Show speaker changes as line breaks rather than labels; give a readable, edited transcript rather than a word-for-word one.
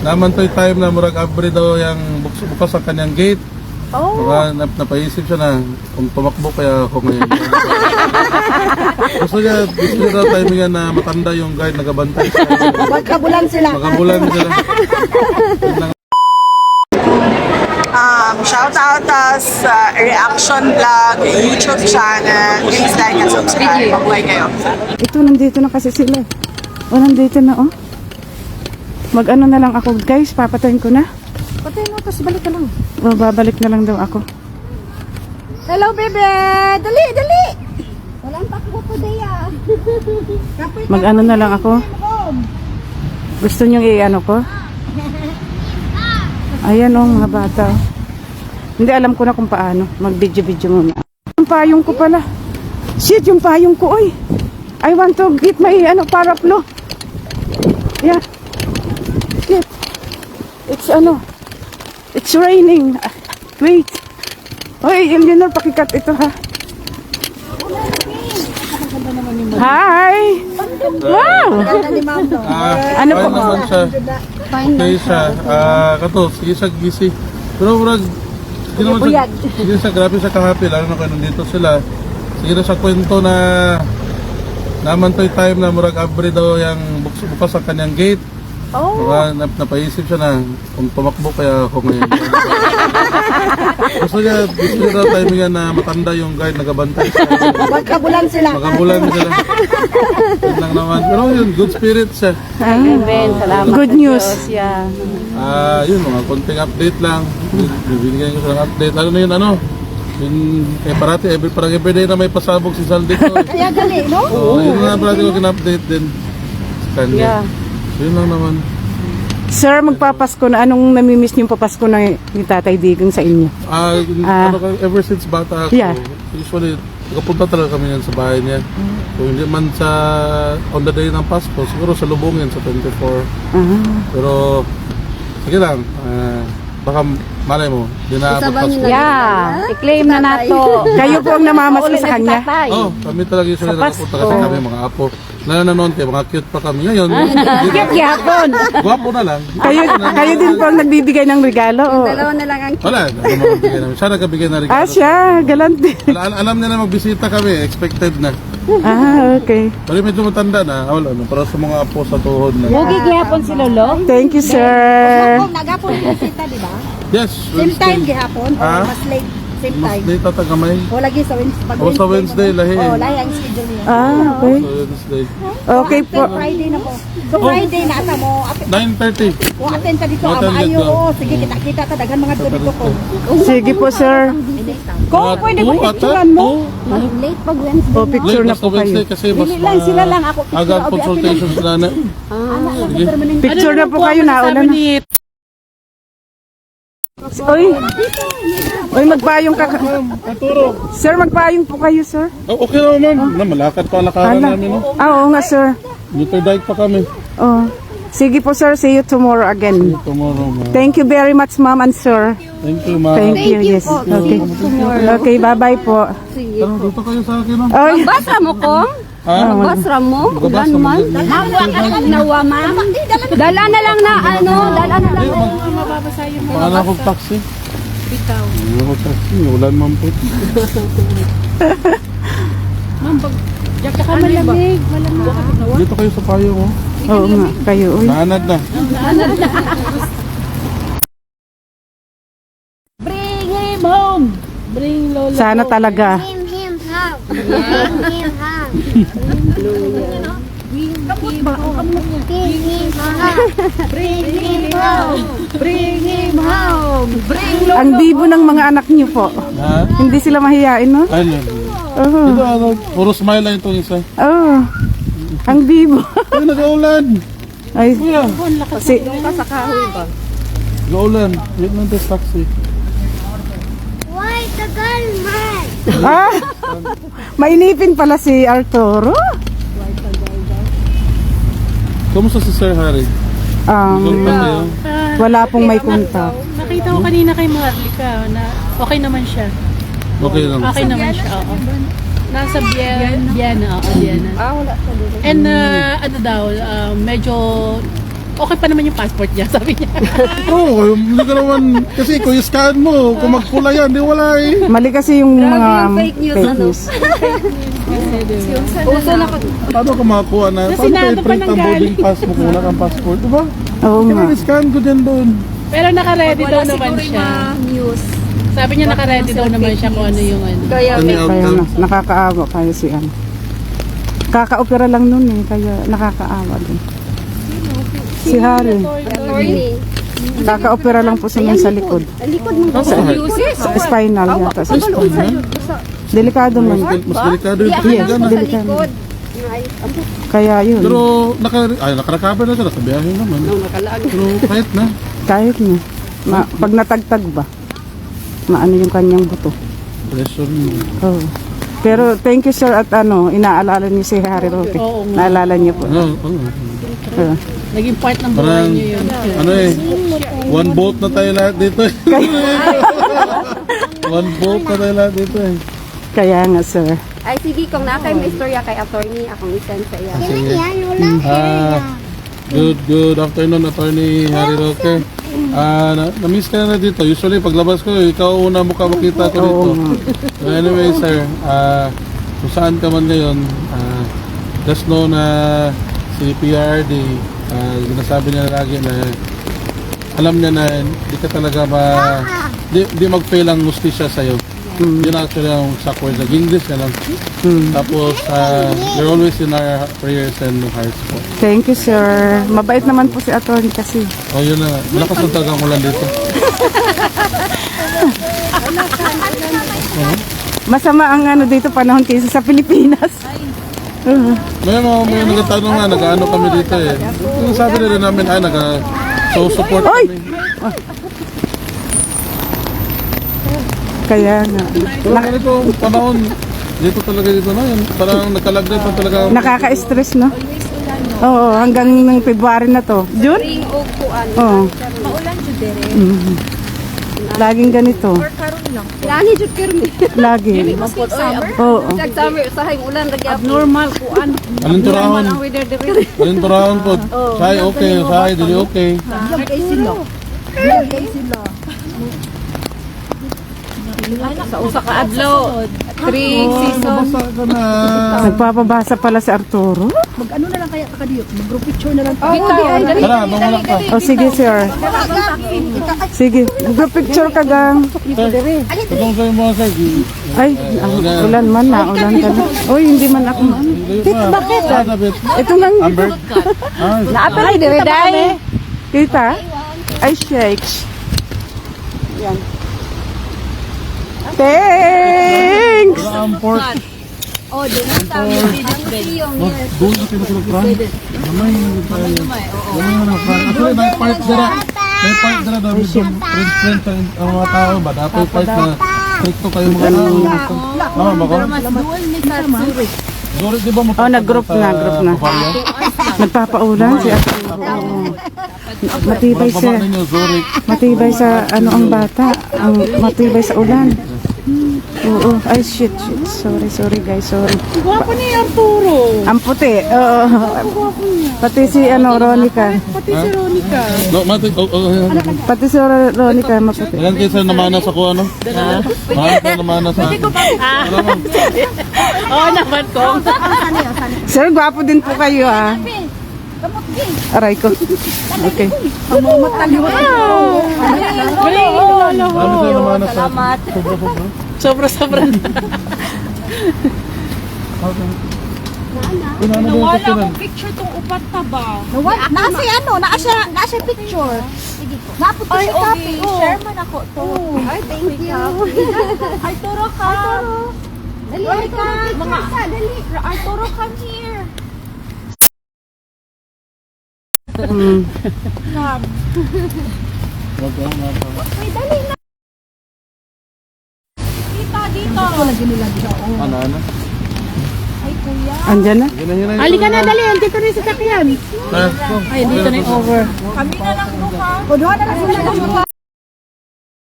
naman to'y time na murag abri daw yung bukas ang kanyang gate. Baka napaisip siya na kung tumakbo kaya ako ngayon. Gusto niya daw timing yan na matanda yung guide nagabantay siya.
Magkabulan sila.
Magabulan sila.
Shout out us reaction vlog, YouTube channel. Please like and subscribe. Mabuhay kayo.
Ito, nandito na kasi sila. O, nandito na, oh. Mag-ano na lang ako, guys. Papatayin ko na.
Patayin mo, tapos balik ka lang.
O, babalik na lang daw ako.
Hello, bebe! Dali, dali! Walang takbo po, Daya.
Mag-ano na lang ako. Gusto nyo i-ano ko? Ayan, oh, mga bata. Hindi, alam ko na kung paano. Mag-video-video muna. Yung payong ko pala. Shit, yung payong ko, oy. I want to get my, paraplo. Yeah. Shit. It's raining. Wait. Oy, Eleanor, pakikat ito, ha. Hi! Wow! Ano po?
Naman siya. Okay siya. Kato, sige siya gisi. Pero murag, hindi siya, grabe siya ka-happy. Lalo na kung nandito sila. Sige na siya kwento na naman to'y time na murag abri daw yung bukas ang kanyang gate. Baka napaisip siya na kung tumakbo kaya ako ngayon. Gusto niya daw timing yan na matanda yung guide nagabantay siya.
Magkabulan sila.
Magabulan sila. Yun lang naman. Pero yun, good spirit siya.
Amen. Salamat. Good news.
Yeah.
Yun, mga konting update lang. Bibigyan ko siya ng update. Ano na yun, Yun, parati, parang everyday na may pasabog si Sal dito.
Kaya gali, no?
Oo, yun na parati ko kin-update din sa kanya.
Yeah.
Yun lang naman.
Sir, magpapasko na. Anong namimiss niyong papasko na ni Tatay Digong sa inyo?
Ever since bata ako,
Yeah.
usually, nakapunta talaga kami yan sa bahay niya. So, hindi man sa on the day ng Pasko, siguro sa Lubungin sa 24. Pero, sige lang, baka malay mo, dinaabot Pasko.
Yeah. I-claim na nato.
Kayo po ang namamasko sa kanya?
Kami talaga usually nakapunta kasi kami mga apo. Lalo na noon kayo, mga cute pa kami. Ngayon,
Cute yapon.
gwapo na lang.
Kayo din po ang nagbibigay ng regalo. Oh.
Dalawa na lang ang
Wala, ano magbigay namin. Siya nagkabigay na rin.
Siya, galante.
Alam niya na magbisita kami, expected na.
Okay.
Pero medyo matanda na, wala na, para sa mga apo sa tuhod na.
Huwag gihapon si Lolo.
Than't you, sir.
Nagapon yung bisita, di ba?
Yes,
Same time gihapon o
Ha?
mas late? Same
Mas
time.
late tagamay.
O lagi sa Wednesday.
O sa Wednesday, lahi.
Lahi ang schedule niya.
Okay.
So, Wednesday.
Okay po.
Friday na po. So Friday na ata mo.
9:30.
O attend ka dito.
Attend
Ama ayo.
dito.
Sige, kita-kita ta daghan mga dito ko.
Sige po, sir.
Kung pwede mo picturean mo. Late pag Wednesday.
O, picture na
Late
po
basta Wednesday
kayo.
kasi mas
Dili lang, sila lang ako.
aga ang consultation sila na. Sige.
Picture na po kayo, nauna na. Uy, magpayong ka. Sir, magpayong po kayo, sir.
Oh, okay naman, ma'am. Malakad pa ang lakaran namin, no?
Oo nga, sir.
Dito dike pa kami.
Oh. Sige po, sir. See you tomorrow again.
Tomorrow, ma'am.
Thank you very much, ma'am and sir.
Thank you, ma'am.
Thank you, yes. Okay. Okay, bye-bye po.
Pero dito kayo sa akin, no?
Oy,
Basa mo kong?
Ha?
Basa mo?
Gabas
Ulan man?
naman.
Nawa ka lang nawa man? Dala na lang na dala na lang.
Paano akong taxi? Ikaw. Ano ako taxi? Ulan man po.
Tsaka malamig.
Dito kayo sa payo, oh.
oo nga, kayo. Uy.
Naanad na.
Bring him home. Bring Lolo.
Sana talaga.
Him home. Him home.
Bring him home. Bring
Ang bibo ng mga anak niyo po.
Ha?
Hindi sila mahiyain, no?
Ayun.
Oo.
Ito, puro smile lang itong isa.
Oo. Ang bibo.
Ay, nag-aulan.
Ay,
Kuya,
si,
nag-aulan. Wait lang this taxi.
Why tagal man?
mainipin pala si Arturo.
Kamusta si Sir Harry? Good pa kayo?
Wala pong may kontak.
Nakita ko kanina kay Marlica na okay naman siya.
Okay lang.
Okay naman siya, oo. Nasa Vienna, oo, Vienna.
Wala sa dito.
And ano daw, medyo okay pa naman yung passport niya, sabi niya.
Oo, hindi ka naman, kasi kung i-scan mo, kung magpula yan, di wala eh.
Mali kasi yung
Grabe
mga
yung fake news, ano? Uso na
Paano ka makakuha na?
Kasi
Paano
nando pa
i-print ang
nang
boarding pass mo kung wala kang passport? Diba?
Oo nga.
I-scan ko dyan doon.
Pero naka-ready daw naman siya.
news.
Sabi niya naka-ready daw naman siya kung ano yung ano.
Kaya
Ano yung
Kaya
outcome?
na, nakakaawa kayo si Ann. Kaka-opera lang nun eh, kaya nakakaawa din. Si Harry.
attorney.
Kaka-opera lang po sa mga sa likod.
Likod mo
Sa
Sa spinal yata. Sa spinal. Delikado man.
Mas delikado yung
Yes,
tingin na.
delikado. Kaya yun.
Pero nakarecover na siya, nakabiyahe naman. Pero kahit na.
Kahit na. Pag natagtag ba, maano yung kanyang buto.
Pressure mo.
Oh. Pero thank you sir at inaalala niyo si Harry Roque.
Oo nga.
Naalala niyo po. Oh.
Naging part ng buhay
Parang,
niya yun.
ano eh, one boat na tayo lahat dito eh. One boat na tayo lahat dito eh.
Kaya nga sir.
Ay, sige, kung nakay may istorya kay attorney, akong isend sa iya.
Sige.
Yan, walang
Good afternoon, Attorney Harry Roque. Na-miss ka na dito. Usually, paglabas ko, ikaw una mukha makita ko dito. So anyway, sir, kung saan ka man ngayon, just know na si PRD, sinasabi niya lagi na alam niya na di ka talaga di mag-fail ang mustisya sa'yo. Yun actually ang exact words. English na lang. Tapos, you're always in our prayers and hearts po.
Thank you sir. Mabait naman po si attorney kasi.
Oh, yun na. Malakas ang tagang ulan dito.
Masama ang dito panahon kaysa sa Pilipinas.
May nagtatanong nga, nag-ano kami dito eh. Yung sabi nila namin, so-support
Oy!
kami.
Kaya nga.
Pero ganito, panahon, dito talaga dito na yun. Parang nagkalagday pa talaga.
Nakaka-stress no? Oo, hanggang ng February na to. June?
Ring o kuan.
Oo.
Maulan jud dire.
Laging ganito.
Lani jud kirmi.
Lagi. Oo.
Sag summer usahay ulan ra gyapon.
Normal kuan.
Alin turahon?
Weather dire.
Alin turahon po? Say okay, say dili okay.
Sa usa ka adlaw. 3 season.
Basta ka na.
Nagpapabasa pala si Arturo.
Tara, mamala ka.
O sige sir. Sige, mag-picture ka gang.
Itong sa'yo mo sa
Ay, ulan man na, ulan ka na. Uy, hindi man ako.
Bakit?
Ito lang.
Amber?
Naapalay dire day. Kita? Ay, shakes. Yan. Thanks!
Ang port.
Oh, din na sa yung
Doon na pinasulat. Gamay na tayo. Gamay na na. Actually, may part dira. May part dira na friend ang mga tao ba? Dapat part na stricto kayo mga tao. Tama ba ko? Zurich, di ba mo?
Oh, nag-group na. Nagpapaulan si Arturo. Matibay
Baba
siya.
ninyo, Zurich.
Matibay sa ang bata. Ang matibay sa ulan. Oo. Ay, shit. Sorry guys, sorry.
Gwapo ni Arturo.
Ang puti. Oo. Pati si Ronica.
Pati si Ronica.
No, mati.
Pati si Ronica maputi.
Ilan kayo sa namanas ako ano? Mahal ka namanas sa akin.
Oo naman ko.
Sir, gwapo din po kayo Aray ko. Okay.
Marami sa namanas sa akin.
Sobra-sobra.
Wala
Picture tong upat na ba?
Nasa picture. Napunta sa copy. Share man ako to.
Ay, thank you.
Arturo ka. Dali ka. Dali. Arturo, come here.
Ano?
Andyan na.
Halika na, dali. Andito na yung sasakyan. Ay, dito na yung over.
Kami na lang, Luka. Kuduha na lang sila.